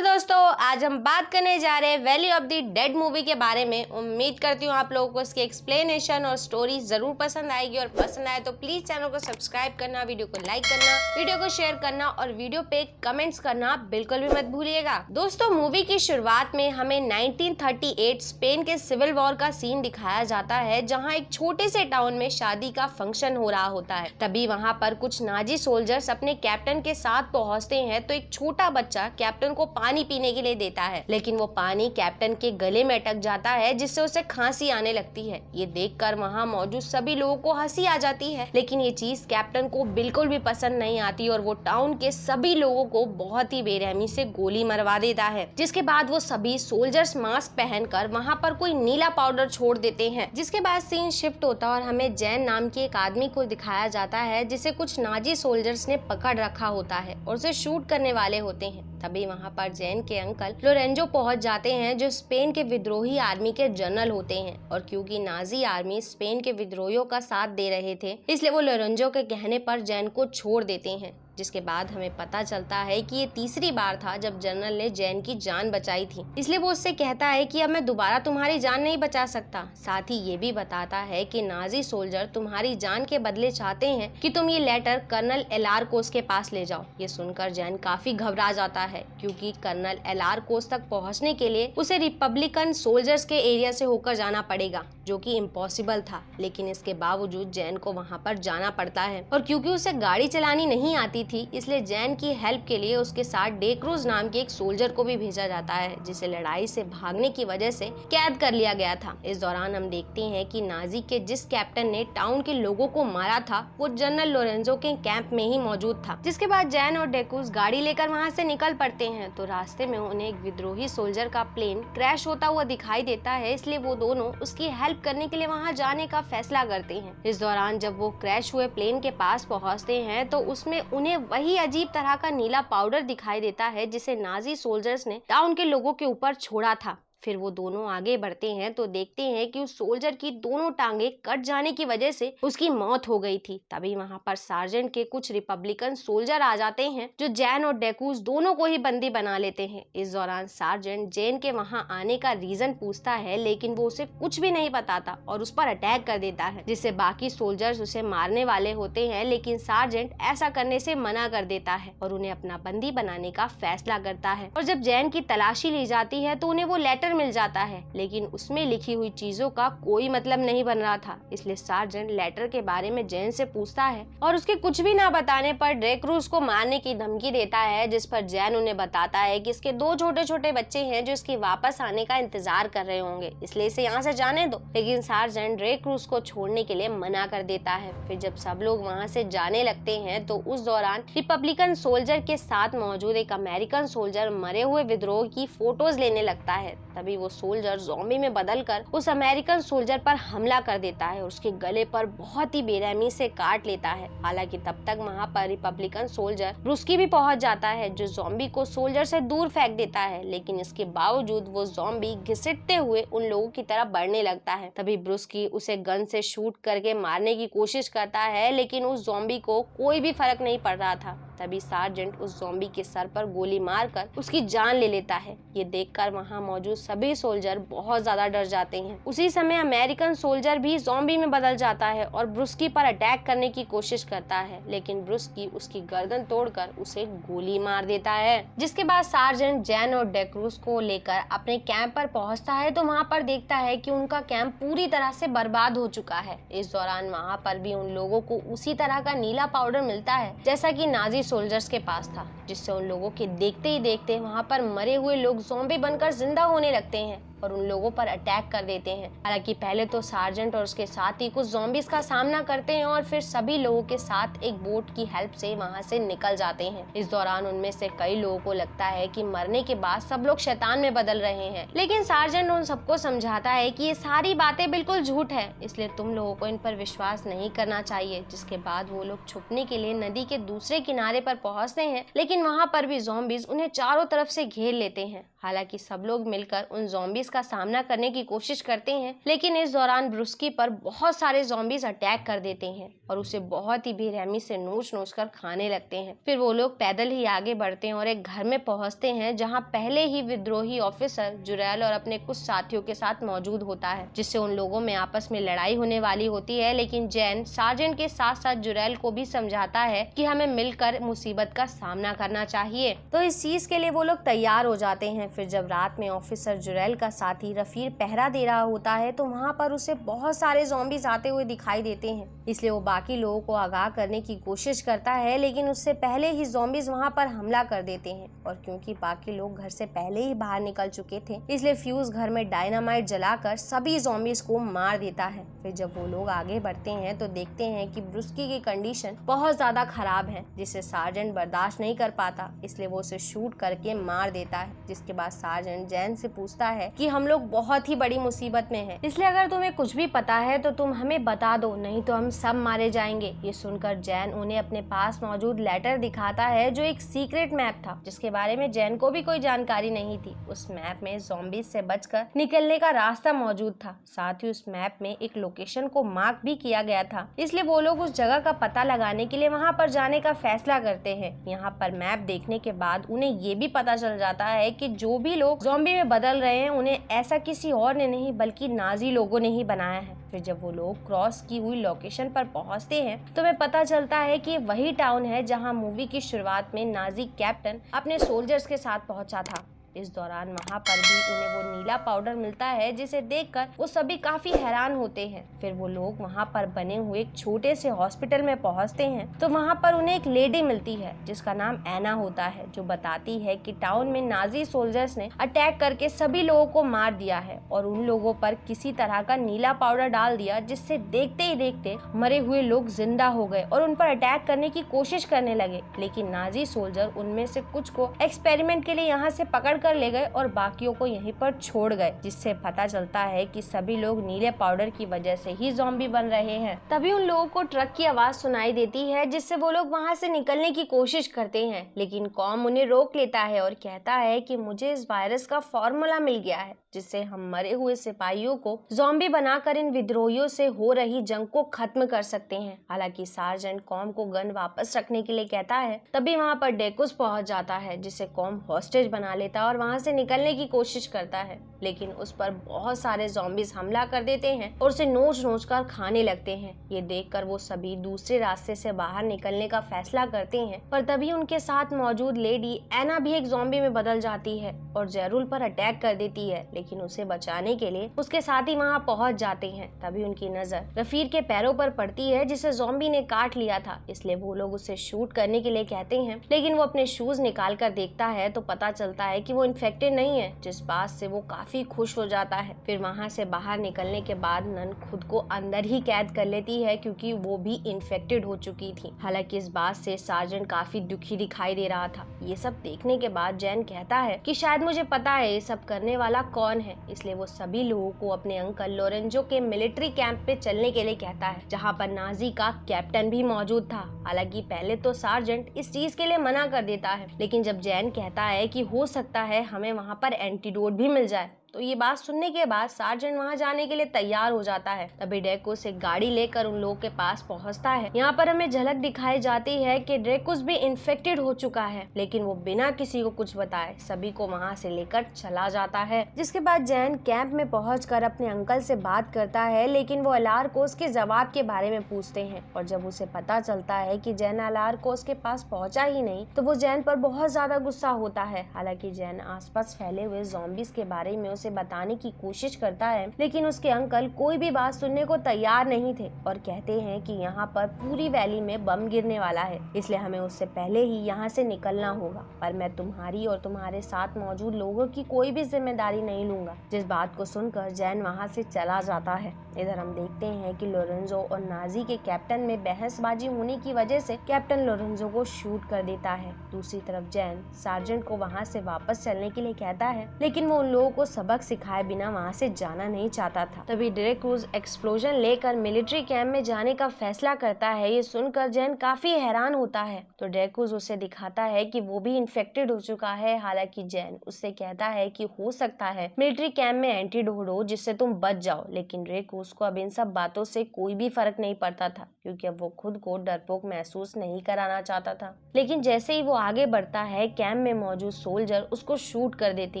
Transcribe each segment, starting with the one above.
Hello दोस्तों, आज हम बात करने जा रहे हैं valley of the dead movie के बारे में। उम्मीद करती हूँ आप लोगों को इसकी एक्सप्लेनेशन और स्टोरी जरूर पसंद आएगी, और पसंद आए तो प्लीज चैनल को सब्सक्राइब करना, वीडियो को लाइक करना, वीडियो को शेयर करना और वीडियो पे कमेंट्स करना बिल्कुल भी मत भूलिएगा। दोस्तों, मूवी की शुरुआत में हमें 1938 स्पेन के सिविल वॉर का सीन दिखाया जाता है, जहाँ एक छोटे से टाउन में शादी का फंक्शन हो रहा होता है। तभी वहाँ पर कुछ नाजी सोल्जर्स अपने कैप्टन के साथ पहुँचते हैं तो एक छोटा बच्चा कैप्टन को पानी पीने के लिए देता है, लेकिन वो पानी कैप्टन के गले में अटक जाता है, जिससे उसे खांसी आने लगती है। ये देखकर वहाँ मौजूद सभी लोगों को हंसी आ जाती है, लेकिन ये चीज कैप्टन को बिल्कुल भी पसंद नहीं आती और वो टाउन के सभी लोगों को बहुत ही बेरहमी से गोली मरवा देता है। जिसके बाद वो सभी सोल्जर्स मास्क पहनकर वहाँ पर कोई नीला पाउडर छोड़ देते हैं। जिसके बाद सीन शिफ्ट होता है और हमें जैन नाम के एक आदमी को दिखाया जाता है, जिसे कुछ नाजी सोल्जर्स ने पकड़ रखा होता है और उसे शूट करने वाले होते हैं। तभी वहाँ पर जैन के अंकल लोरेंजो पहुंच जाते हैं, जो स्पेन के विद्रोही आर्मी के जनरल होते हैं, और क्योंकि नाजी आर्मी स्पेन के विद्रोहियों का साथ दे रहे थे, इसलिए वो लोरेंजो के कहने पर जैन को छोड़ देते हैं। जिसके बाद हमें पता चलता है कि ये तीसरी बार था जब जनरल ने जैन की जान बचाई थी, इसलिए वो उससे कहता है कि अब मैं दोबारा तुम्हारी जान नहीं बचा सकता। साथ ही ये भी बताता है कि नाजी सोल्जर तुम्हारी जान के बदले चाहते हैं कि तुम ये लेटर कर्नल एलारकोस के पास ले जाओ। ये सुनकर जैन काफी घबरा जाता है, क्योंकि कर्नल एलारकोस तक पहुंचने के लिए उसे रिपब्लिकन सोल्जर्स के एरिया से होकर जाना पड़ेगा, जो कि इम्पॉसिबल था। लेकिन इसके बावजूद जैन को वहाँ पर जाना पड़ता है, और क्योंकि उसे गाड़ी चलानी नहीं आती थी, इसलिए जैन की हेल्प के लिए उसके साथ डेक्रूज नाम के एक सोल्जर को भी भेजा जाता है, जिसे लड़ाई से भागने की वजह से कैद कर लिया गया था। इस दौरान हम देखते हैं कि नाजी के जिस कैप्टन ने टाउन के लोगों को मारा था, वो जनरल लोरेंजो के कैंप में ही मौजूद था। जिसके बाद जैन और डेक्रूज गाड़ी लेकर वहाँ से निकल पड़ते हैं, तो रास्ते में उन्हें एक विद्रोही सोल्जर का प्लेन क्रैश होता हुआ दिखाई देता है, इसलिए वो दोनों उसकी हेल्प करने के लिए वहाँ जाने का फैसला करते हैं। इस दौरान जब वो क्रैश हुए प्लेन के पास पहुँचते हैं, तो उसमें उन्हें वही अजीब तरह का नीला पाउडर दिखाई देता है, जिसे नाजी सोल्जर्स ने टाउन के लोगों के ऊपर छोड़ा था। फिर वो दोनों आगे बढ़ते हैं तो देखते हैं कि उस सोल्जर की दोनों टांगे कट जाने की वजह से उसकी मौत हो गई थी। तभी वहाँ पर सार्जेंट के कुछ रिपब्लिकन सोल्जर आ जाते हैं, जो जैन और डेकूज दोनों को ही बंदी बना लेते हैं। इस दौरान सार्जेंट जैन के वहाँ आने का रीजन पूछता है, लेकिन वो उसे कुछ भी नहीं बताता और उस पर अटैक कर देता है, जिससे बाकी सोल्जर्स उसे मारने वाले होते हैं, लेकिन सार्जेंट ऐसा करने से मना कर देता है और उन्हें अपना बंदी बनाने का फैसला करता है। और जब जैन की तलाशी ली जाती है तो उन्हें वो लेटर मिल जाता है, लेकिन उसमें लिखी हुई चीजों का कोई मतलब नहीं बन रहा था। इसलिए सार्जेंट लेटर के बारे में जैन से पूछता है, और उसके कुछ भी ना बताने पर डेक्रूज को मारने की धमकी देता है, जिस पर जैन उन्हें बताता है कि इसके दो छोटे छोटे बच्चे हैं जो इसके वापस आने का इंतजार कर रहे होंगे, इसलिए इसे यहाँ से जाने दो। लेकिन सार्जेंट डेक्रूज को छोड़ने के लिए मना कर देता है। फिर जब सब लोग वहाँ से जाने लगते हैं, तो उस दौरान रिपब्लिकन सोल्जर के साथ मौजूद एक अमेरिकन सोल्जर मरे हुए विद्रोह की फोटोज लेने लगता है। तभी वो सोल्जर ज़ॉम्बी में बदलकर उस अमेरिकन सोल्जर पर हमला कर देता है और उसके गले पर बहुत ही बेरहमी से काट लेता है। हालांकि तब तक वहाँ पर रिपब्लिकन सोल्जर ब्रुस्की भी पहुंच जाता है, जो ज़ॉम्बी को सोल्जर से दूर फेंक देता है, लेकिन इसके बावजूद वो ज़ॉम्बी घिसटते हुए उन लोगों की तरफ बढ़ने लगता है। तभी ब्रुस्की उसे गन से शूट करके मारने की कोशिश करता है, लेकिन उस ज़ॉम्बी को कोई भी फर्क नहीं पड़ रहा था। तभी सार्जेंट उस ज़ॉम्बी के सर पर गोली मारकर उसकी जान ले लेता है। ये देखकर वहाँ मौजूद सभी सोल्जर बहुत ज्यादा डर जाते हैं। उसी समय अमेरिकन सोल्जर भी ज़ॉम्बी में बदल जाता है और ब्रुस्की पर अटैक करने की कोशिश करता है, लेकिन ब्रुस्की उसकी गर्दन तोड़कर उसे गोली मार देता है। जिसके बाद सार्जेंट जैन और डेक्रूज को लेकर अपने कैंप पर पहुंचता है, तो वहाँ पर देखता है कि उनका कैंप पूरी तरह से बर्बाद हो चुका है। इस दौरान वहाँ पर भी उन लोगों को उसी तरह का नीला पाउडर मिलता है जैसा कि नाजी सोल्जर्स के पास था, जिससे उन लोगों के देखते ही देखते वहाँ पर मरे हुए लोग ज़ॉम्बी बनकर जिंदा होने लगते हैं और उन लोगों पर अटैक कर देते हैं। हालांकि पहले तो सार्जेंट और उसके साथ ही कुछ ज़ॉम्बीज का सामना करते हैं और फिर सभी लोगों के साथ एक बोट की हेल्प से वहां से निकल जाते हैं। इस दौरान उनमें से कई लोगों को लगता है कि मरने के बाद सब लोग शैतान में बदल रहे हैं, लेकिन सार्जेंट उन सबको समझाता है कि ये सारी बातें बिल्कुल झूठ है, इसलिए तुम लोगों को इन पर विश्वास नहीं करना चाहिए। जिसके बाद वो लोग छुपने के लिए नदी के दूसरे किनारे पर पहुंचते हैं, लेकिन वहाँ पर भी ज़ॉम्बीज उन्हें चारों तरफ से घेर लेते हैं। हालांकि सब लोग मिलकर उन ज़ॉम्बीज का सामना करने की कोशिश करते हैं, लेकिन इस दौरान ब्रुस्की पर बहुत सारे ज़ॉम्बीज अटैक कर देते हैं और उसे बहुत ही बेरहमी से नोच कर खाने लगते हैं। फिर वो लोग पैदल ही आगे बढ़ते हैं और एक घर में पहुंचते हैं जहां पहले ही विद्रोही ऑफिसर जुरैल और अपने कुछ साथियों के साथ मौजूद होता है, जिससे उन लोगों में आपस में लड़ाई होने वाली होती है। लेकिन जैन सार्जेंट के साथ साथ जुरैल को भी समझाता है कि हमें मिलकर मुसीबत का सामना करना चाहिए, तो इस चीज के लिए वो लोग तैयार हो जाते हैं। फिर जब रात में ऑफिसर जुरैल का साथी रफीर पहरा दे रहा होता है तो वहाँ पर उसे बहुत सारे ज़ॉम्बीज आते हुए दिखाई देते हैं, इसलिए वो बाकी लोगों को आगाह करने की कोशिश करता है, लेकिन उससे पहले ही ज़ॉम्बीज वहाँ पर हमला कर देते हैं। और क्योंकि बाकी लोग घर से पहले ही बाहर निकल चुके थे, इसलिए फ्यूज घर में डायनामाइट जलाकर सभी ज़ॉम्बीज को मार देता है। फिर जब वो लोग आगे बढ़ते हैं तो देखते हैं कि ब्रुस्की की कंडीशन बहुत ज्यादा खराब है, जिसे सार्जेंट बर्दाश्त नहीं कर पाता, इसलिए वो उसे शूट करके मार देता है। जिसके बाद सार्जेंट जैन से पूछता है कि हम लोग बहुत ही बड़ी मुसीबत में हैं, इसलिए अगर तुम्हें कुछ भी पता है तो तुम हमें बता दो, नहीं तो हम सब मारे जाएंगे। ये सुनकर जैन उन्हें अपने पास मौजूद लेटर दिखाता है जो एक सीक्रेट मैप था, जिसके बारे में जैन को भी कोई जानकारी नहीं थी। उस मैप में ज़ॉम्बीज से बचकर निकलने का रास्ता मौजूद था, साथ ही उस मैप में एक लोकेशन को मार्क भी किया गया था, इसलिए वो लोग उस जगह का पता लगाने के लिए वहाँ पर जाने का फैसला करते हैं। यहाँ पर मैप देखने के बाद उन्हें ये भी पता चल जाता है कि जो भी लोग ज़ॉम्बी में बदल रहे हैं उन्हें ऐसा किसी और ने नहीं बल्कि नाजी लोगों ने ही बनाया है। फिर जब वो लोग क्रॉस की हुई लोकेशन पर पहुंचते हैं तो हमें पता चलता है कि वही टाउन है जहां मूवी की शुरुआत में नाजी कैप्टन अपने सोल्जर्स के साथ पहुंचा था। इस दौरान वहां पर भी उन्हें वो नीला पाउडर मिलता है, जिसे देखकर वो सभी काफी हैरान होते हैं। फिर वो लोग वहां पर बने हुए एक छोटे से हॉस्पिटल में पहुंचते हैं तो वहां पर उन्हें एक लेडी मिलती है जिसका नाम एना होता है, जो बताती है कि टाउन में नाजी सोल्जर्स ने अटैक करके सभी लोगों को मार दिया है और उन लोगों पर किसी तरह का नीला पाउडर डाल दिया, जिससे देखते ही देखते मरे हुए लोग जिंदा हो गए और उन पर अटैक करने की कोशिश करने लगे। लेकिन नाजी सोल्जर उनमें से कुछ को एक्सपेरिमेंट के लिए यहाँ से पकड़ कर ले गए और बाकियों को यहीं पर छोड़ गए, जिससे पता चलता है कि सभी लोग नीले पाउडर की वजह से ही ज़ॉम्बी बन रहे हैं। तभी उन लोगों को ट्रक की आवाज सुनाई देती है, जिससे वो लोग वहां से निकलने की कोशिश करते हैं, लेकिन कॉम उन्हें रोक लेता है और कहता है कि मुझे इस वायरस का फॉर्मूला मिल गया है, जिससे हम मरे हुए सिपाहियों को ज़ॉम्बी बनाकर इन विद्रोहियों से हो रही जंग को खत्म कर सकते हैं। हालांकि सार्जेंट कॉम को गन वापस रखने के लिए कहता है, तभी वहां पर डेकुस पहुंच जाता है, जिसे कॉम हॉस्टेज बना लेता है और वहां से निकलने की कोशिश करता है, लेकिन उस पर बहुत सारे ज़ॉम्बीज हमला कर देते हैं और उसे नोच कर खाने लगते हैं। ये देखकर वो सभी दूसरे रास्ते से बाहर निकलने का फैसला करते हैं, पर तभी उनके साथ मौजूद लेडी एना भी एक ज़ॉम्बी में बदल जाती है और जेरुल पर अटैक कर देती है, लेकिन उसे बचाने के लिए उसके साथी वहां पहुंच जाते हैं। तभी उनकी नजर रफीर के पैरों पर पड़ती है, जिसे ज़ॉम्बी ने काट लिया था, इसलिए वो लोग उसे शूट करने के लिए कहते हैं, लेकिन वो अपने शूज निकाल कर देखता है तो पता चलता है कि वो इन्फेक्टेड नहीं है, जिस बात से वो काफी खुश हो जाता है। फिर वहां से बाहर निकलने के बाद नन खुद को अंदर ही कैद कर लेती है, क्योंकि वो भी इन्फेक्टेड हो चुकी थी। हालांकि इस बात से सार्जेंट काफी दुखी दिखाई दे रहा था। ये सब देखने के बाद जैन कहता है कि शायद मुझे पता है ये सब करने वाला कौन है, इसलिए वो सभी लोगों को अपने अंकल लोरेंजो के मिलिट्री कैंप पे चलने के लिए कहता है, जहाँ पर नाजी का कैप्टन भी मौजूद था। हालांकि पहले तो सार्जेंट इस चीज के लिए मना कर देता है, लेकिन जब जैन कहता है कि हो सकता है हमें वहाँ पर एंटीडोट भी मिल जाए, तो ये बात सुनने के बाद सार्जेंट वहां जाने के लिए तैयार हो जाता है। तभी डेकुस एक गाड़ी लेकर उन लोगों के पास पहुंचता है। यहाँ पर हमें झलक दिखाई जाती है कि डेकुस भी इन्फेक्टेड हो चुका है, लेकिन वो बिना किसी को कुछ बताए सभी को वहां से लेकर चला जाता है। जिसके बाद जैन कैंप में पहुंचकर अपने अंकल से बात करता है, लेकिन वो अलारकोस के जवाब के बारे में पूछते हैं और जब उसे पता चलता है कि जैन अलारकोस के पास पहुंचा ही नहीं तो वो जैन पर बहुत ज्यादा गुस्सा होता है। हालांकि जैन आसपास फैले हुए ज़ॉम्बीज के बारे में उसे बताने की कोशिश करता है, लेकिन उसके अंकल कोई भी बात सुनने को तैयार नहीं थे और कहते हैं कि यहाँ पर पूरी वैली में बम गिरने वाला है, इसलिए हमें उससे पहले ही यहाँ से निकलना होगा, पर मैं तुम्हारी और तुम्हारे साथ मौजूद लोगों की कोई भी जिम्मेदारी नहीं लूंगा। जिस बात को सुनकर जैन वहाँ से चला जाता है। इधर हम देखते हैं कि लोरेंजो और नाजी के कैप्टन में बहसबाजी होने की वजह से कैप्टन लोरेंजो को शूट कर देता है। दूसरी तरफ जैन सार्जेंट को वहाँ से वापस चलने के लिए कहता है, लेकिन वो उन लोगों को सबक सबक सिखाए बिना वहाँ से जाना नहीं चाहता था। तभी ड्रे क्रूज एक्सप्लोजन लेकर मिलिट्री कैंप में जाने का फैसला करता है। ये सुनकर जैन काफी हैरान होता है तो ड्रे क्रूज उसे दिखाता है कि वो भी इन्फेक्टेड हो चुका है। हालांकि जैन उससे कहता है कि हो सकता है मिलिट्री कैंप में एंटीडोट हो जिससे तुम बच जाओ, लेकिन ड्रे क्रूज को अब इन सब बातों से कोई भी फर्क नहीं पड़ता था क्योंकि अब वो खुद को डरपोक महसूस नहीं कराना चाहता था। लेकिन जैसे ही वो आगे बढ़ता है कैंप में मौजूद सोल्जर उसको शूट कर देती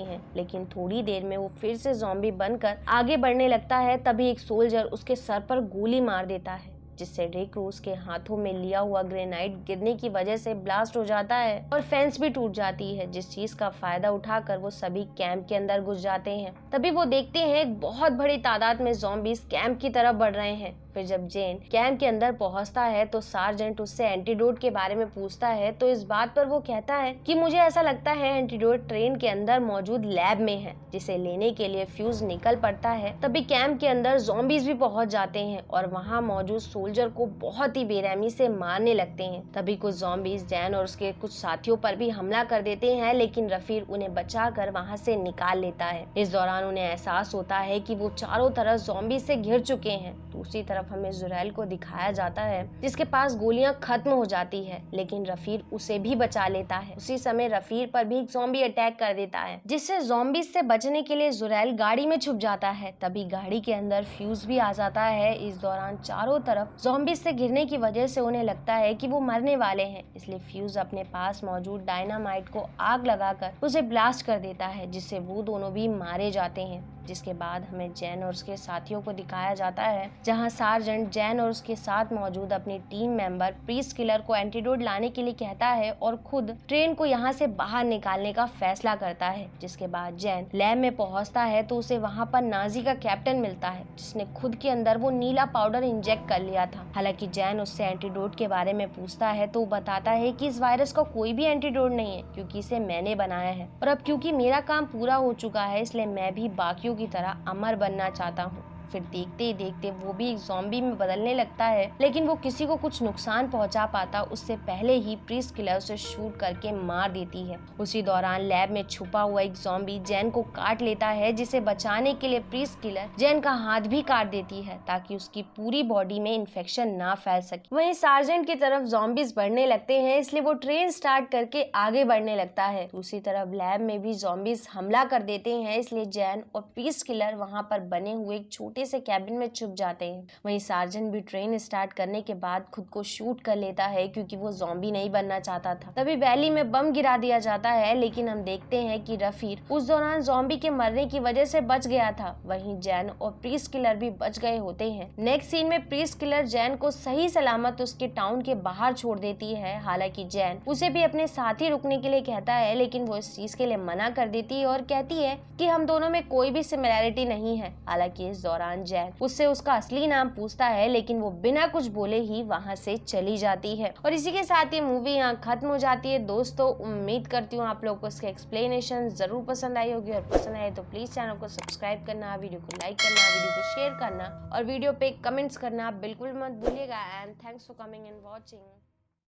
हैं, लेकिन थोड़ी देर में वो फिर से ज़ॉम्बी बनकर आगे बढ़ने लगता है। तभी एक सोल्जर उसके सर पर गोली मार देता है जिससे ड्रे क्रूज के हाथों में लिया हुआ ग्रेनाइट गिरने की वजह से ब्लास्ट हो जाता है और फेंस भी टूट जाती है, जिस चीज का फायदा उठाकर वो सभी कैंप के अंदर घुस जाते हैं। तभी वो देखते हैं एक बहुत बड़ी तादाद में ज़ॉम्बीज कैंप की तरफ बढ़ रहे हैं। फिर जब जेन कैंप के अंदर पहुंचता है तो सार्जेंट उससे एंटीडोट के बारे में पूछता है तो इस बात पर वो कहता है कि मुझे ऐसा लगता है एंटीडोट ट्रेन के अंदर मौजूद लैब में है, जिसे लेने के लिए फ्यूज निकल पड़ता है। तभी कैंप के अंदर ज़ॉम्बीज भी पहुंच जाते हैं और वहां मौजूद सोल्जर को बहुत ही बेरहमी से मारने लगते हैं। तभी कुछ ज़ॉम्बीज जैन और उसके कुछ साथियों पर भी हमला कर देते हैं, लेकिन रफीर उन्हें बचाकर वहां से निकाल लेता है। इस दौरान उन्हें एहसास होता है कि वो चारों तरफ ज़ॉम्बी से घिर चुके हैं। दूसरी तरफ हमें जुरैल को दिखाया जाता है जिसके पास गोलियां खत्म हो जाती है, लेकिन रफीर उसे भी बचा लेता है। उसी समय रफीर पर भी एक ज़ॉम्बी अटैक कर देता है, जिससे ज़ॉम्बीज से बचने के लिए जुरैल गाड़ी में छुप जाता है। तभी गाड़ी के अंदर फ्यूज भी आ जाता है। इस दौरान चारों तरफ ज़ॉम्बीज से घिरने की वजह से उन्हें लगता है कि वो मरने वाले हैं, इसलिए फ्यूज अपने पास मौजूद डायनामाइट को आग लगाकर उसे ब्लास्ट कर देता है, जिससे वो दोनों भी मारे जाते हैं। जिसके बाद हमें जैन और उसके साथियों को दिखाया जाता है, जहां सार्जेंट जैन और उसके साथ मौजूद अपनी टीम मेंबर प्रीस्ट किलर को एंटीडोट लाने के लिए कहता है और खुद ट्रेन को यहां से बाहर निकालने का फैसला करता है। जिसके बाद जैन लैब में पहुंचता है तो उसे वहां पर नाजी का कैप्टन मिलता है, जिसने खुद के अंदर वो नीला पाउडर इंजेक्ट कर लिया था। हालांकि जैन उससे एंटीडोट के बारे में पूछता है तो वो बताता है कि इस वायरस का कोई भी एंटीडोट नहीं है क्योंकि इसे मैंने बनाया है, और अब क्योंकि मेरा काम पूरा हो चुका है इसलिए मैं भी बाकियों की तरह अमर बनना चाहता हूँ। फिर देखते ही देखते वो भी एक ज़ॉम्बी में बदलने लगता है, लेकिन वो किसी को कुछ नुकसान पहुंचा पाता उससे पहले ही प्रीस्ट किलर उसे शूट करके मार देती है। उसी दौरान लैब में छुपा हुआ एक ज़ॉम्बी जैन को काट लेता है, जिसे बचाने के लिए प्रीस्ट किलर जैन का हाथ भी काट देती है ताकि उसकी पूरी बॉडी में इन्फेक्शन ना फैल सके। वहीं सार्जेंट की तरफ ज़ॉम्बीज बढ़ने लगते हैं, इसलिए वो ट्रेन स्टार्ट करके आगे बढ़ने लगता है। दूसरी तरफ लैब में भी ज़ॉम्बीज हमला कर देते हैं, इसलिए जैन और प्रीस्ट किलर वहाँ पर बने हुए एक छोटे से कैबिन में छुप जाते हैं। वहीं सार्जेंट भी ट्रेन स्टार्ट करने के बाद खुद को शूट कर लेता है क्योंकि वो ज़ॉम्बी नहीं बनना चाहता था। तभी वैली में बम गिरा दिया जाता है, लेकिन हम देखते हैं कि रफीर उस दौरान ज़ॉम्बी के मरने की वजह से बच गया था। वहीं जैन और प्रीस्ट किलर भी बच गए होते हैं। नेक्स्ट सीन में प्रीस्ट किलर जैन को सही सलामत उसके टाउन के बाहर छोड़ देती है। हालांकि जैन उसे भी अपने साथ ही रुकने के लिए कहता है, लेकिन वो इस चीज के लिए मना कर देती है और कहती है कि हम दोनों में कोई भी सिमिलैरिटी नहीं है। हालांकि इस दौरान जैन उससे उसका असली नाम पूछता है, लेकिन वो बिना कुछ बोले ही वहां से चली जाती है। और इसी के साथ ये मूवी यहाँ खत्म हो जाती है। दोस्तों, उम्मीद करती हूँ आप लोगों को इसके एक्सप्लेनेशन जरूर पसंद आई होगी, और पसंद आए तो प्लीज चैनल को सब्सक्राइब करना, वीडियो को लाइक करना, वीडियो को शेयर करना और वीडियो पे कमेंट्स करना बिल्कुल मत भूलिएगा। And thanks for coming and watching.